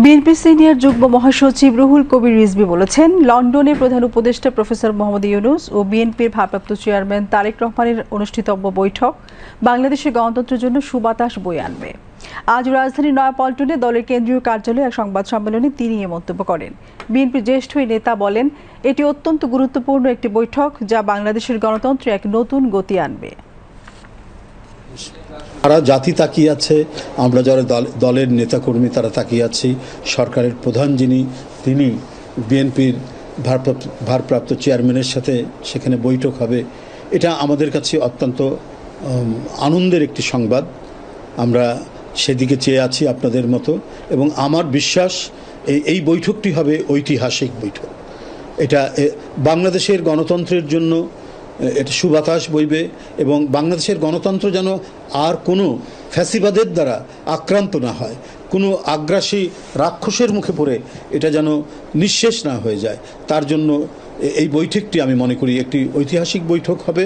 BNP senior যুগ্ম মহাসচিব রুহুল কবির রিজভী বলেছেন, লন্ডনে প্রধান উপদেষ্টা প্রফেসর মোহাম্মদ ইউনূস ও বিএনপির ভারপ্রাপ্ত চেয়ারম্যান তারেক রহমানের অনুষ্ঠিতব্য বৈঠক বাংলাদেশের গণতন্ত্রের জন্য সুবাতাস বয়ে আনবে। আজ রাজধানীর নয়াপল্টনে দলের কেন্দ্রীয় কার্যালয়ে এক সংবাদ সম্মেলনে তিনি এ মন্তব্য করেন। বিএনপির জ্যেষ্ঠ এই নেতা বলেন, এটি অত্যন্ত গুরুত্বপূর্ণ একটি বৈঠক যা বাংলাদেশের গণতন্ত্রে এক নতুন গতি আনবে। সারা জাতি তাকিয়ে আছে, আমরা যারা দলের নেতাকর্মী তারা তাকিয়ে আছি। সরকারের প্রধান তিনি বিএনপির ভারপ্রাপ্ত চেয়ারম্যানের সাথে সেখানে বৈঠক হবে। এটা আমাদের কাছে অত্যন্ত আনন্দের একটি সংবাদ। আমরা সেদিকে চেয়ে আছি আপনাদের মতো, এবং আমার বিশ্বাস এই বৈঠকটি হবে ঐতিহাসিক বৈঠক। এটা বাংলাদেশের গণতন্ত্রের জন্য এটা সুবাতাস বইবে, এবং বাংলাদেশের গণতন্ত্র যেন আর কোনো ফ্যাসিবাদের দ্বারা আক্রান্ত না হয়, কোনো আগ্রাসী রাক্ষসের মুখে পড়ে এটা যেন নিঃশেষ না হয়ে যায়, তার জন্য এই বৈঠকটি আমি মনে করি একটি ঐতিহাসিক বৈঠক হবে।